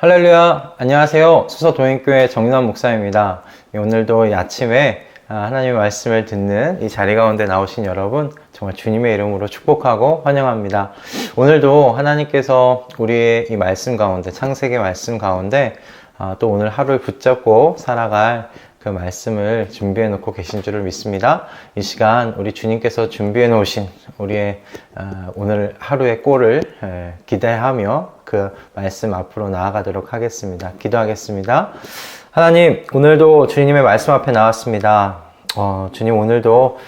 할렐루야, 안녕하세요. 수서도행교회 정윤환 목사입니다. 오늘도 이 아침에 하나님의 말씀을 듣는 이 자리 가운데 나오신 여러분 정말 주님의 이름으로 축복하고 환영합니다. 오늘도 하나님께서 우리의 이 말씀 가운데, 창세기 말씀 가운데 또 오늘 하루를 붙잡고 살아갈 그 말씀을 준비해 놓고 계신 줄을 믿습니다. 이 시간 우리 주님께서 준비해 놓으신 우리의 오늘 하루의 꼴을 기대하며 그 말씀 앞으로 나아가도록 하겠습니다. 기도하겠습니다. 하나님, 오늘도 주님의 말씀 앞에 나왔습니다. 주님, 오늘도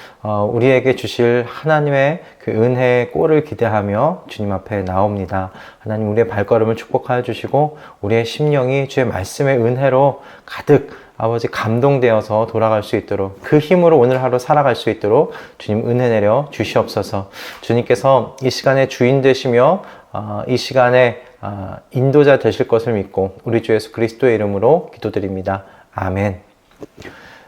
우리에게 주실 하나님의 그 은혜의 꼴을 기대하며 주님 앞에 나옵니다. 하나님, 우리의 발걸음을 축복하여 주시고 우리의 심령이 주의 말씀의 은혜로 가득 아버지 감동되어서 돌아갈 수 있도록, 그 힘으로 오늘 하루 살아갈 수 있도록 주님 은혜 내려 주시옵소서. 주님께서 이 시간에 주인 되시며 이 시간에 인도자 되실 것을 믿고 우리 주 예수 그리스도의 이름으로 기도드립니다. 아멘.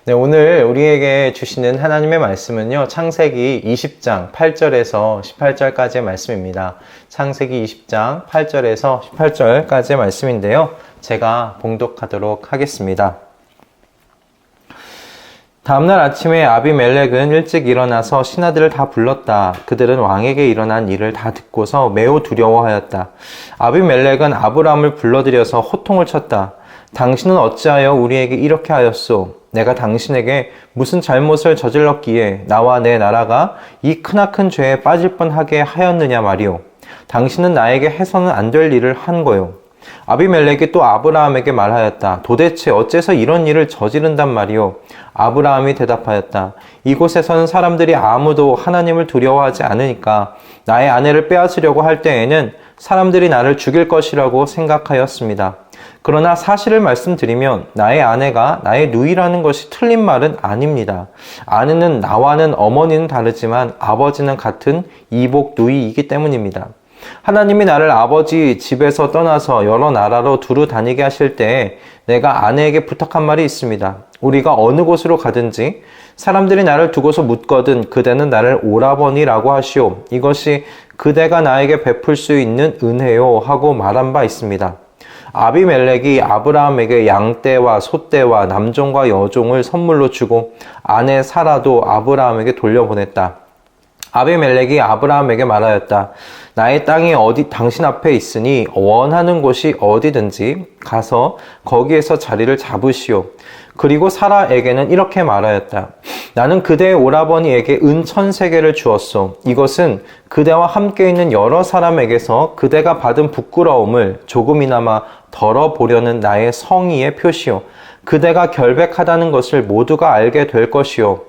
네, 오늘 우리에게 주시는 하나님의 말씀은요, 창세기 20장 8절에서 18절까지의 말씀입니다. 창세기 20장 8절에서 18절까지의 말씀인데요, 제가 봉독하도록 하겠습니다. 다음날 아침에 아비멜렉은 일찍 일어나서 신하들을 다 불렀다. 그들은 왕에게 일어난 일을 다 듣고서 매우 두려워하였다. 아비멜렉은 아브람을 불러들여서 호통을 쳤다. 당신은 어찌하여 우리에게 이렇게 하였소? 내가 당신에게 무슨 잘못을 저질렀기에 나와 내 나라가 이 크나큰 죄에 빠질 뻔하게 하였느냐 말이오. 당신은 나에게 해서는 안 될 일을 한 거요. 아비멜렉이 또 아브라함에게 말하였다. 도대체 어째서 이런 일을 저지른단 말이오? 아브라함이 대답하였다. 이곳에서는 사람들이 아무도 하나님을 두려워하지 않으니까 나의 아내를 빼앗으려고 할 때에는 사람들이 나를 죽일 것이라고 생각하였습니다. 그러나 사실을 말씀드리면 나의 아내가 나의 누이라는 것이 틀린 말은 아닙니다. 아내는 나와는 어머니는 다르지만 아버지는 같은 이복 누이이기 때문입니다. 하나님이 나를 아버지 집에서 떠나서 여러 나라로 두루 다니게 하실 때에 내가 아내에게 부탁한 말이 있습니다. 우리가 어느 곳으로 가든지 사람들이 나를 두고서 묻거든 그대는 나를 오라버니라고 하시오. 이것이 그대가 나에게 베풀 수 있는 은혜요 하고 말한 바 있습니다. 아비멜렉이 아브라함에게 양떼와 소떼와 남종과 여종을 선물로 주고 아내 사라도 아브라함에게 돌려보냈다. 아비멜렉이 아브라함에게 말하였다. 나의 땅이 당신 앞에 있으니 원하는 곳이 어디든지 가서 거기에서 자리를 잡으시오. 그리고 사라에게는 이렇게 말하였다. 나는 그대의 오라버니에게 은 1000세겔을 주었소. 이것은 그대와 함께 있는 여러 사람에게서 그대가 받은 부끄러움을 조금이나마 덜어보려는 나의 성의의 표시요. 그대가 결백하다는 것을 모두가 알게 될 것이요.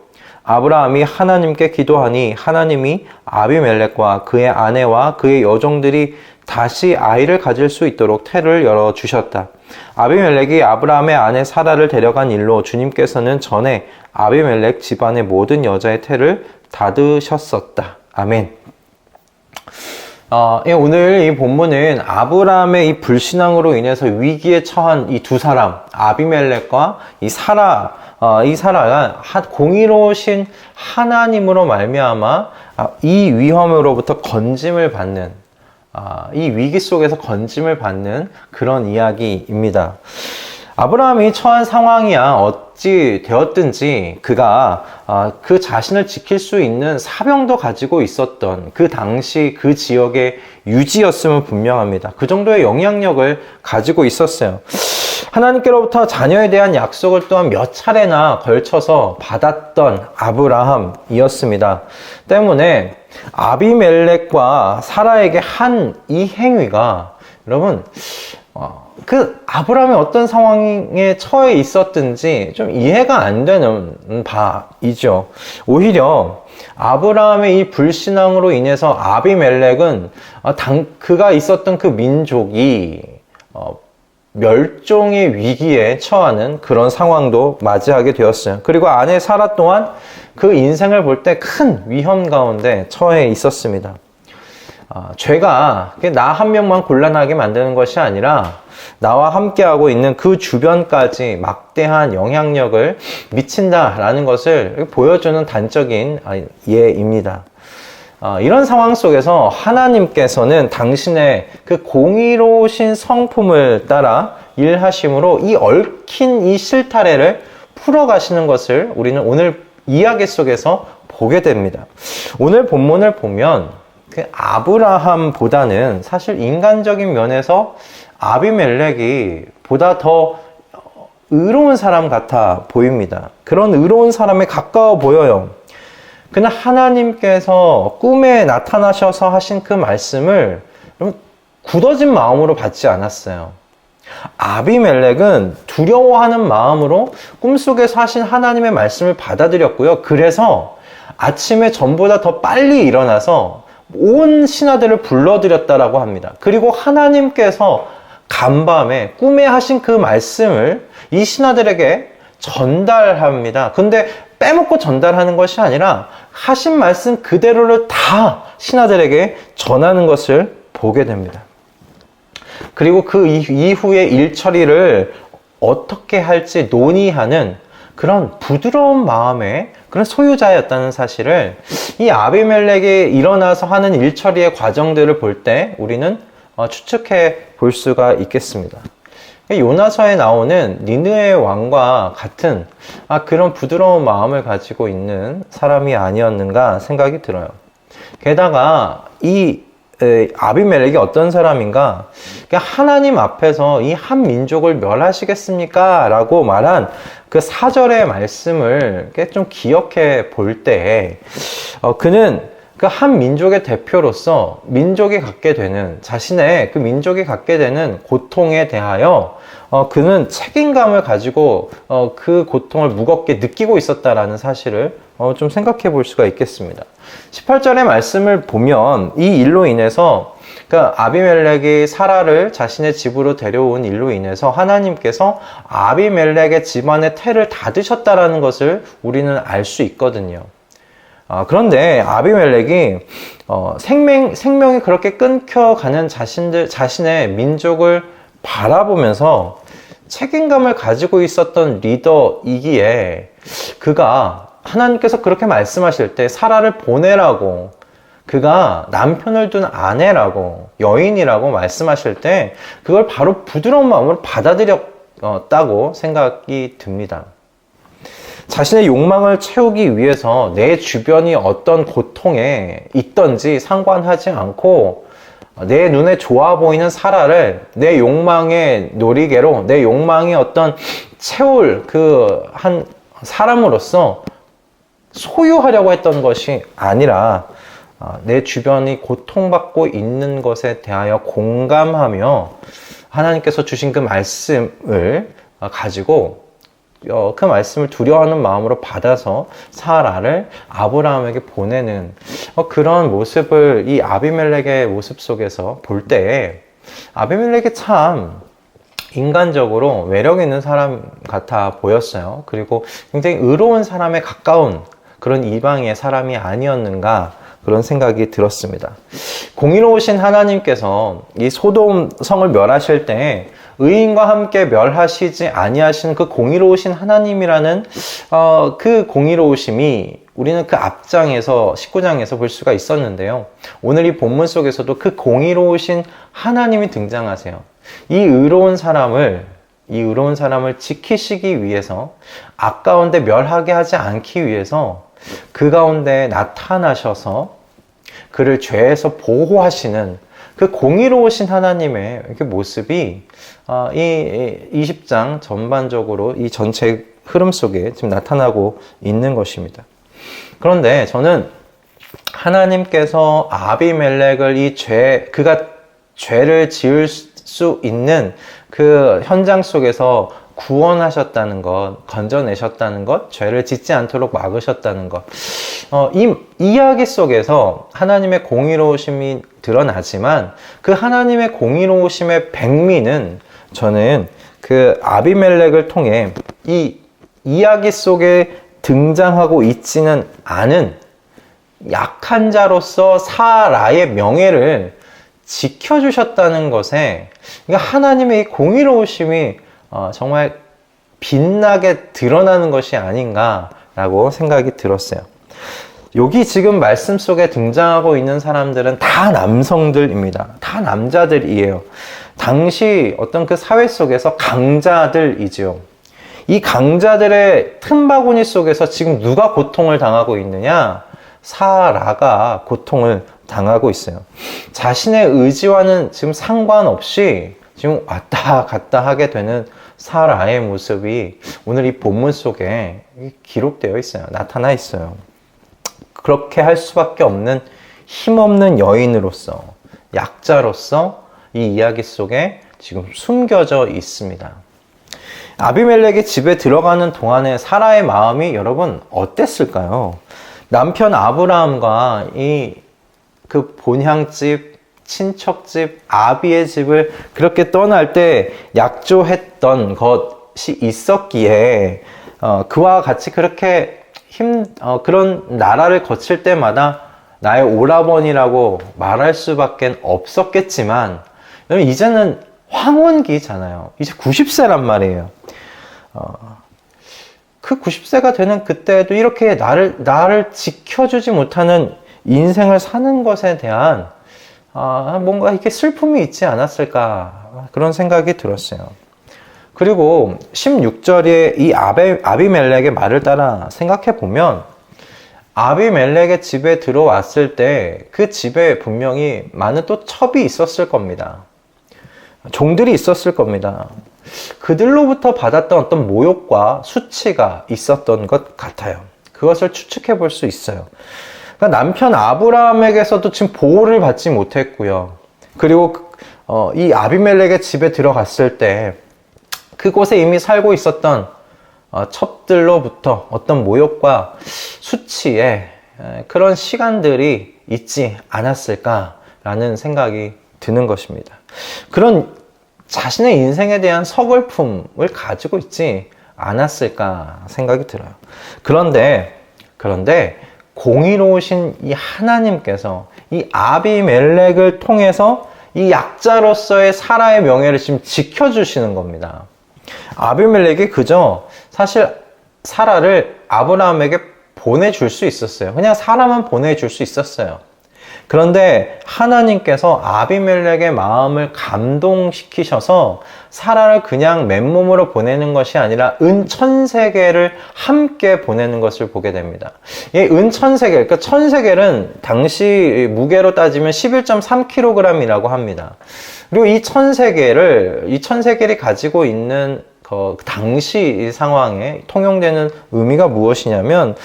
아브라함이 하나님께 기도하니 하나님이 아비멜렉과 그의 아내와 그의 여종들이 다시 아이를 가질 수 있도록 태를 열어주셨다. 아비멜렉이 아브라함의 아내 사라를 데려간 일로 주님께서는 전에 아비멜렉 집안의 모든 여자의 태를 닫으셨었다. 아멘. 오늘 이 본문은 아브라함의 이 불신앙으로 인해서 위기에 처한 이 두 사람, 아비멜렉과 이 사라가 공의로우신 하나님으로 말미암아 이 위험으로부터 건짐을 받는, 이 위기 속에서 건짐을 받는 그런 이야기입니다. 아브라함이 처한 상황이야 어찌 되었든지 그가 그 자신을 지킬 수 있는 사명도 가지고 있었던 그 당시 그 지역의 유지였음은 분명합니다. 그 정도의 영향력을 가지고 있었어요. 하나님께로부터 자녀에 대한 약속을 또한 몇 차례나 걸쳐서 받았던 아브라함이었습니다. 때문에 아비멜렉과 사라에게 한 이 행위가 여러분 그 아브라함이 어떤 상황에 처해 있었든지 좀 이해가 안 되는 바이죠. 오히려 아브라함의 이 불신앙으로 인해서 아비멜렉은 그가 있었던 그 민족이 멸종의 위기에 처하는 그런 상황도 맞이하게 되었어요. 그리고 아내 사라 또한 그 인생을 볼 때 큰 위험 가운데 처해 있었습니다. 죄가 나 한 명만 곤란하게 만드는 것이 아니라 나와 함께하고 있는 그 주변까지 막대한 영향력을 미친다라는 것을 보여주는 단적인 예입니다. 이런 상황 속에서 하나님께서는 당신의 그 공의로우신 성품을 따라 일하심으로 이 얽힌 이 실타래를 풀어가시는 것을 우리는 오늘 이야기 속에서 보게 됩니다. 오늘 본문을 보면 그 아브라함보다는 사실 인간적인 면에서 아비멜렉이 보다 더 의로운 사람 같아 보입니다. 그런 의로운 사람에 가까워 보여요. 그러나 하나님께서 꿈에 나타나셔서 하신 그 말씀을 굳어진 마음으로 받지 않았어요. 아비멜렉은 두려워하는 마음으로 꿈속에서 하신 하나님의 말씀을 받아들였고요. 그래서 아침에 전보다 더 빨리 일어나서 온 신하들을 불러들였다라고 합니다. 그리고 하나님께서 간밤에 꿈에 하신 그 말씀을 이 신하들에게 전달합니다. 근데 빼먹고 전달하는 것이 아니라 하신 말씀 그대로를 다 신하들에게 전하는 것을 보게 됩니다. 그리고 그 이후의 일처리를 어떻게 할지 논의하는 그런 부드러운 마음의 그런 소유자였다는 사실을 이 아비멜렉이 일어나서 하는 일처리의 과정들을 볼 때 우리는 추측해 볼 수가 있겠습니다. 요나서에 나오는 니느웨 왕과 같은 그런 부드러운 마음을 가지고 있는 사람이 아니었는가 생각이 들어요. 게다가 이 아비멜렉이 어떤 사람인가? 하나님 앞에서 이 한 민족을 멸하시겠습니까? 라고 말한 그 4절의 말씀을 좀 기억해 볼 때, 그는 그 한 민족의 대표로서 민족이 갖게 되는, 자신의 그 민족이 갖게 되는 고통에 대하여 그는 책임감을 가지고 그 고통을 무겁게 느끼고 있었다라는 사실을 좀 생각해 볼 수가 있겠습니다. 18절의 말씀을 보면 이 일로 인해서 그러니까 아비멜렉이 사라를 자신의 집으로 데려온 일로 인해서 하나님께서 아비멜렉의 집안의 태를 닫으셨다라는 것을 우리는 알 수 있거든요. 그런데 아비멜렉이 생명이 그렇게 끊겨가는 자신의 민족을 바라보면서 책임감을 가지고 있었던 리더이기에 그가 하나님께서 그렇게 말씀하실 때 사라를 보내라고, 그가 남편을 둔 아내라고, 여인이라고 말씀하실 때 그걸 바로 부드러운 마음으로 받아들였다고 생각이 듭니다. 자신의 욕망을 채우기 위해서 내 주변이 어떤 고통에 있던지 상관하지 않고 내 눈에 좋아 보이는 사라를 내 욕망의 놀이개로, 내 욕망의 어떤 채울 그 한 사람으로서 소유하려고 했던 것이 아니라 내 주변이 고통받고 있는 것에 대하여 공감하며 하나님께서 주신 그 말씀을 가지고 그 말씀을 두려워하는 마음으로 받아서 사라를 아브라함에게 보내는 그런 모습을 이 아비멜렉의 모습 속에서 볼 때에 아비멜렉이 참 인간적으로 매력 있는 사람 같아 보였어요. 그리고 굉장히 의로운 사람에 가까운 그런 이방의 사람이 아니었는가 그런 생각이 들었습니다. 공의로우신 하나님께서 이 소돔 성을 멸하실 때 의인과 함께 멸하시지 아니하시는 그 공의로우신 하나님이라는 그 공의로우심이 우리는 그 앞장에서 19장에서 볼 수가 있었는데요. 오늘 이 본문 속에서도 그 공의로우신 하나님이 등장하세요. 이 의로운 사람을 지키시기 위해서 아까운데 멸하게 하지 않기 위해서 그 가운데 나타나셔서 그를 죄에서 보호하시는 그 공의로우신 하나님의 그 모습이 이 20장 전반적으로 이 전체 흐름 속에 지금 나타나고 있는 것입니다. 그런데 저는 하나님께서 아비멜렉을 그가 죄를 지을 수 있는 그 현장 속에서 구원하셨다는 것, 건져내셨다는 것, 죄를 짓지 않도록 막으셨다는 것. 이 이야기 속에서 하나님의 공의로우심이 드러나지만 그 하나님의 공의로우심의 백미는 저는 그 아비멜렉을 통해 이 이야기 속에 등장하고 있지는 않은 약한 자로서 사라의 명예를 지켜주셨다는 것에 하나님의 이 공의로우심이 정말 빛나게 드러나는 것이 아닌가라고 생각이 들었어요. 여기 지금 말씀 속에 등장하고 있는 사람들은 다 남성들입니다. 다 남자들이에요. 당시 어떤 그 사회 속에서 강자들이죠. 이 강자들의 틈바구니 속에서 지금 누가 고통을 당하고 있느냐? 사라가 고통을 당하고 있어요. 자신의 의지와는 지금 상관없이 지금 왔다 갔다 하게 되는 사라의 모습이 오늘 이 본문 속에 기록되어 있어요. 나타나 있어요. 그렇게 할 수밖에 없는 힘없는 여인으로서, 약자로서 이 이야기 속에 지금 숨겨져 있습니다. 아비멜렉의 집에 들어가는 동안에 사라의 마음이 여러분 어땠을까요? 남편 아브라함과 그 본향집, 친척집, 아비의 집을 그렇게 떠날 때 약조했던 것이 있었기에 그와 같이 그렇게 그런 나라를 거칠 때마다 나의 오라버니라고 말할 수밖에 없었겠지만 이제는 황혼기잖아요. 이제 90세란 말이에요. 그 90세가 되는 그때에도 이렇게 나를 지켜주지 못하는 인생을 사는 것에 대한 뭔가 이렇게 슬픔이 있지 않았을까 그런 생각이 들었어요. 그리고 16절에 이 아비멜렉의 말을 따라 생각해 보면 아비멜렉의 집에 들어왔을 때 그 집에 분명히 많은 또 첩이 있었을 겁니다. 종들이 있었을 겁니다. 그들로부터 받았던 어떤 모욕과 수치가 있었던 것 같아요. 그것을 추측해 볼 수 있어요. 그러니까 남편 아브라함에게서도 지금 보호를 받지 못했고요. 그리고 이 아비멜렉의 집에 들어갔을 때 그곳에 이미 살고 있었던 첩들로부터 어떤 모욕과 수치의 그런 시간들이 있지 않았을까라는 생각이 드는 것입니다. 그런 자신의 인생에 대한 서글픔을 가지고 있지 않았을까 생각이 들어요. 그런데 공의로우신 이 하나님께서 이 아비멜렉을 통해서 이 약자로서의 사라의 명예를 지금 지켜주시는 겁니다. 아비멜렉이 그저 사실 사라를 아브라함에게 보내줄 수 있었어요. 그냥 사라만 보내줄 수 있었어요. 그런데 하나님께서 아비멜렉의 마음을 감동시키셔서 사라를 그냥 맨몸으로 보내는 것이 아니라 은 1000세겔을 함께 보내는 것을 보게 됩니다. 이 은 1000세겔, 그러니까 1000세겔은 당시 무게로 따지면 11.3kg이라고 합니다. 그리고 이 1000세겔이 가지고 있는 당시 상황에 통용되는 의미가 무엇이냐면,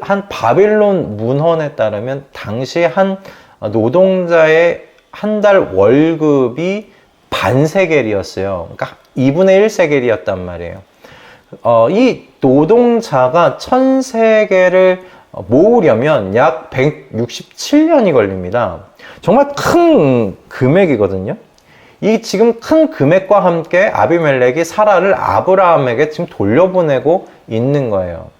한 바빌론 문헌에 따르면 당시 한 노동자의 한 달 월급이 반세겔이었어요. 그러니까 2분의 1세겔이었단 말이에요. 이 노동자가 1000세겔을 모으려면 약 167년이 걸립니다. 정말 큰 금액이거든요. 이 지금 큰 금액과 함께 아비멜렉이 사라를 아브라함에게 지금 돌려보내고 있는 거예요.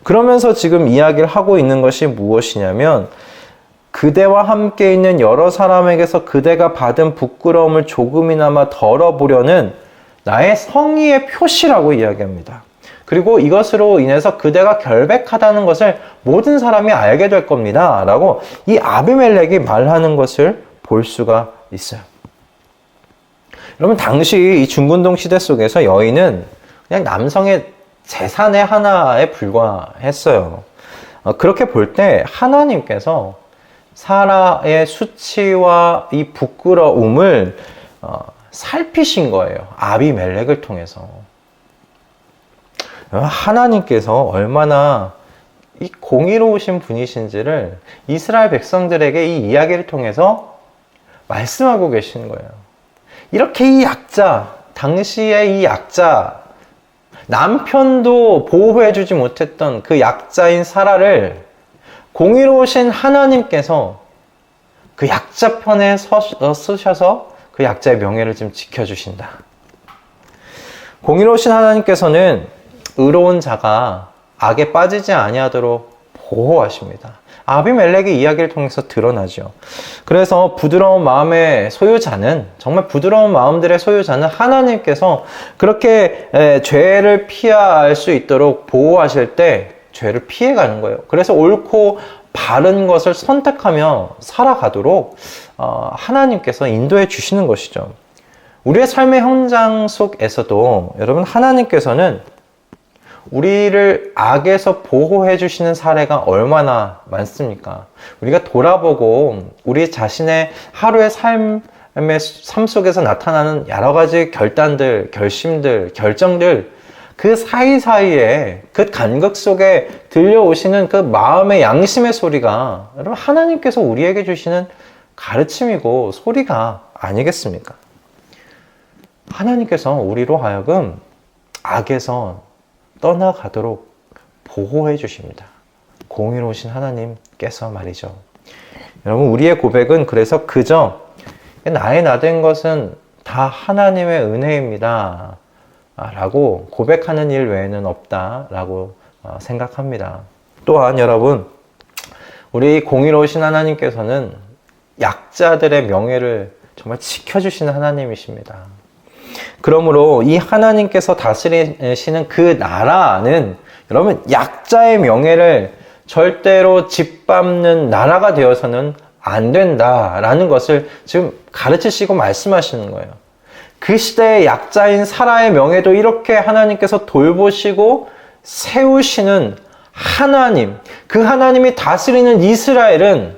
그러면서 지금 이야기를 하고 있는 것이 무엇이냐면, 그대와 함께 있는 여러 사람에게서 그대가 받은 부끄러움을 조금이나마 덜어보려는 나의 성의의 표시라고 이야기합니다. 그리고 이것으로 인해서 그대가 결백하다는 것을 모든 사람이 알게 될 겁니다. 라고 이 아비멜렉이 말하는 것을 볼 수가 있어요. 여러분, 당시 이 중근동 시대 속에서 여인은 그냥 남성의 재산의 하나에 불과했어요. 그렇게 볼 때 하나님께서 사라의 수치와 이 부끄러움을 살피신 거예요. 아비멜렉을 통해서. 하나님께서 얼마나 이 공의로우신 분이신지를 이스라엘 백성들에게 이 이야기를 통해서 말씀하고 계시는 거예요. 이렇게 이 약자, 당시의 이 약자, 남편도 보호해주지 못했던 그 약자인 사라를 공의로우신 하나님께서 그 약자 편에 서셔서 그 약자의 명예를 지금 지켜주신다. 공의로우신 하나님께서는 의로운 자가 악에 빠지지 아니하도록 보호하십니다. 아비멜렉의 이야기를 통해서 드러나죠. 그래서 부드러운 마음의 소유자는, 정말 부드러운 마음들의 소유자는 하나님께서 그렇게 죄를 피할 수 있도록 보호하실 때 죄를 피해가는 거예요. 그래서 옳고 바른 것을 선택하며 살아가도록 하나님께서 인도해 주시는 것이죠. 우리의 삶의 현장 속에서도 여러분, 하나님께서는 우리를 악에서 보호해 주시는 사례가 얼마나 많습니까? 우리가 돌아보고 우리 자신의 하루의 삶 속에서 나타나는 여러 가지 결단들, 결심들, 결정들, 그 사이사이에 그 간극 속에 들려오시는 그 마음의 양심의 소리가 여러분, 하나님께서 우리에게 주시는 가르침이고 소리가 아니겠습니까? 하나님께서 우리로 하여금 악에서 떠나가도록 보호해 주십니다. 공의로우신 하나님께서 말이죠. 여러분, 우리의 고백은 그래서 그저 나의 나된 것은 다 하나님의 은혜입니다 라고 고백하는 일 외에는 없다 라고 생각합니다. 또한 여러분, 우리 공의로우신 하나님께서는 약자들의 명예를 정말 지켜주시는 하나님이십니다. 그러므로 이 하나님께서 다스리시는 그 나라는 여러분, 약자의 명예를 절대로 짓밟는 나라가 되어서는 안 된다라는 것을 지금 가르치시고 말씀하시는 거예요. 그 시대의 약자인 사라의 명예도 이렇게 하나님께서 돌보시고 세우시는 하나님, 그 하나님이 다스리는 이스라엘은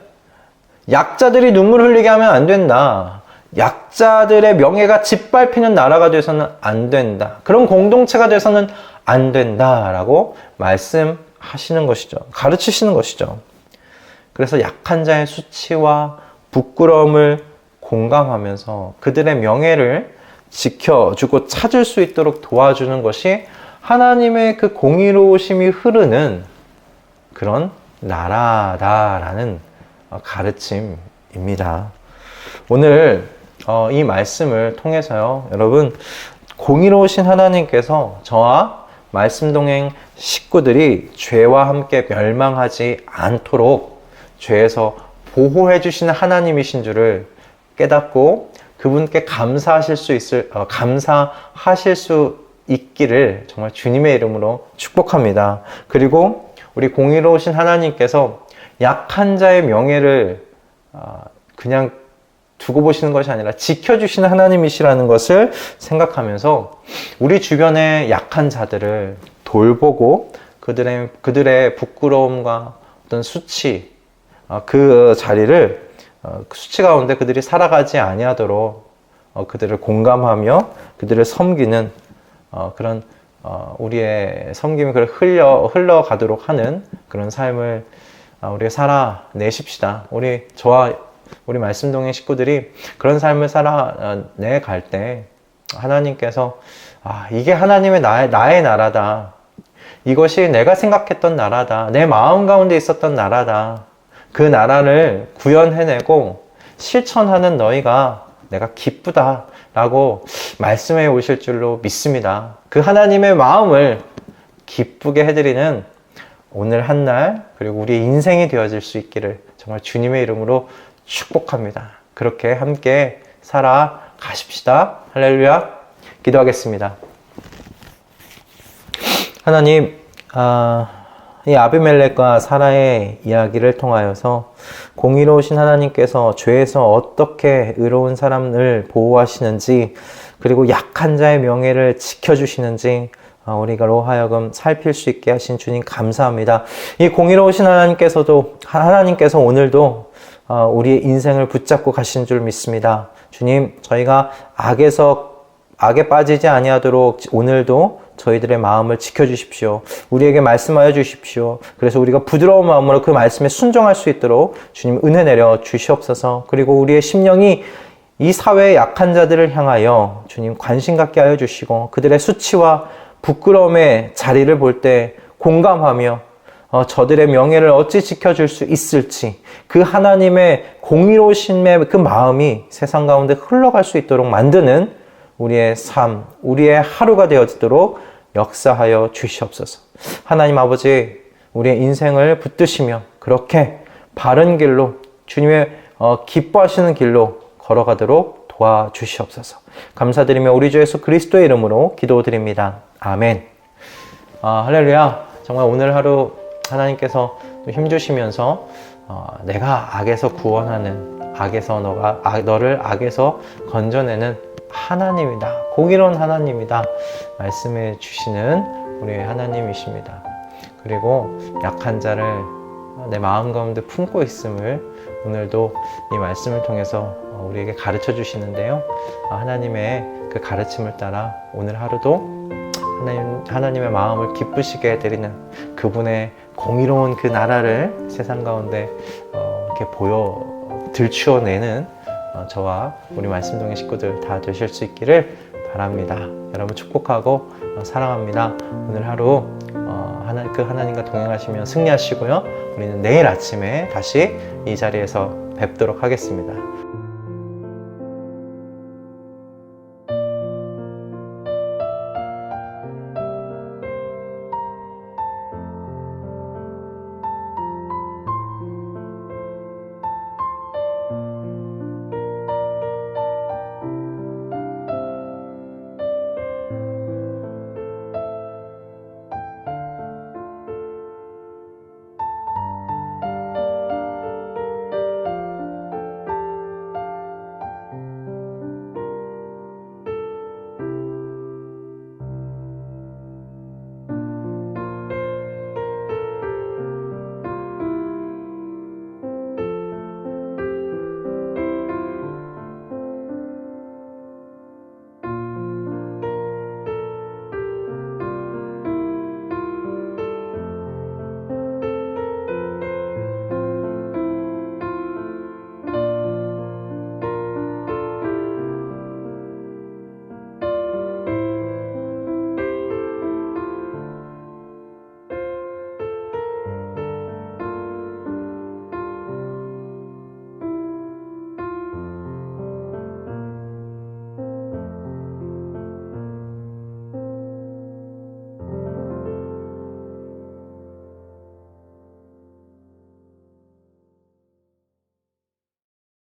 약자들이 눈물 흘리게 하면 안 된다. 약자들의 명예가 짓밟히는 나라가 돼서는 안 된다. 그런 공동체가 돼서는 안 된다라고 말씀하시는 것이죠. 가르치시는 것이죠. 그래서 약한 자의 수치와 부끄러움을 공감하면서 그들의 명예를 지켜주고 찾을 수 있도록 도와주는 것이 하나님의 그 공의로우심이 흐르는 그런 나라다라는 가르침입니다. 오늘 이 말씀을 통해서요, 여러분, 공의로우신 하나님께서 저와 말씀동행 식구들이 죄와 함께 멸망하지 않도록 죄에서 보호해 주시는 하나님이신 줄을 깨닫고 그분께 감사하실 수 있기를 정말 주님의 이름으로 축복합니다. 그리고 우리 공의로우신 하나님께서 약한 자의 명예를 그냥 두고 보시는 것이 아니라 지켜주시는 하나님이시라는 것을 생각하면서 우리 주변의 약한 자들을 돌보고 그들의 부끄러움과 어떤 수치, 그 자리를 수치 가운데 그들이 살아가지 아니하도록 그들을 공감하며 그들을 섬기는 그런 우리의 섬김이 흘러가도록 하는 그런 삶을 우리가 살아내십시다. 우리 말씀동의 식구들이 그런 삶을 살아내갈 때 하나님께서 이게 하나님의 나의 나라다. 이것이 내가 생각했던 나라다. 내 마음 가운데 있었던 나라다. 그 나라를 구현해내고 실천하는 너희가 내가 기쁘다 라고 말씀해 오실 줄로 믿습니다. 그 하나님의 마음을 기쁘게 해드리는 오늘 한날, 그리고 우리의 인생이 되어질 수 있기를 정말 주님의 이름으로 축복합니다. 그렇게 함께 살아가십시다. 할렐루야. 기도하겠습니다. 하나님, 이 아비멜렉과 사라의 이야기를 통하여서 공의로우신 하나님께서 죄에서 어떻게 의로운 사람을 보호하시는지, 그리고 약한 자의 명예를 지켜주시는지 우리가로 하여금 살필 수 있게 하신 주님 감사합니다. 이 공의로우신 하나님께서 오늘도 우리의 인생을 붙잡고 가신 줄 믿습니다. 주님, 저희가 악에 빠지지 아니하도록 오늘도 저희들의 마음을 지켜주십시오. 우리에게 말씀하여 주십시오. 그래서 우리가 부드러운 마음으로 그 말씀에 순종할 수 있도록 주님 은혜 내려 주시옵소서. 그리고 우리의 심령이 이 사회의 약한 자들을 향하여 주님 관심 갖게 하여 주시고 그들의 수치와 부끄러움의 자리를 볼 때 공감하며 저들의 명예를 어찌 지켜줄 수 있을지 그 하나님의 공의로우심의 그 마음이 세상 가운데 흘러갈 수 있도록 만드는 우리의 삶, 우리의 하루가 되어지도록 역사하여 주시옵소서. 하나님 아버지, 우리의 인생을 붙드시며 그렇게 바른 길로 주님의 기뻐하시는 길로 걸어가도록 도와주시옵소서. 감사드리며 우리 주 예수 그리스도의 이름으로 기도드립니다. 아멘. 할렐루야. 정말 오늘 하루 하나님께서 또 힘주시면서 내가 악에서 구원하는, 너를 악에서 건져내는 하나님이다, 공의로운 하나님이다 말씀해 주시는 우리 하나님이십니다. 그리고 약한 자를 내 마음 가운데 품고 있음을 오늘도 이 말씀을 통해서 우리에게 가르쳐 주시는데요. 하나님의 그 가르침을 따라 오늘 하루도 하나님의 마음을 기쁘시게 해드리는 그분의 공의로운 그 나라를 세상 가운데 이렇게 들추어내는 저와 우리 말씀동의 식구들 다 되실 수 있기를 바랍니다. 여러분 축복하고 사랑합니다. 오늘 하루 그 하나님과 동행하시며 승리하시고요. 우리는 내일 아침에 다시 이 자리에서 뵙도록 하겠습니다.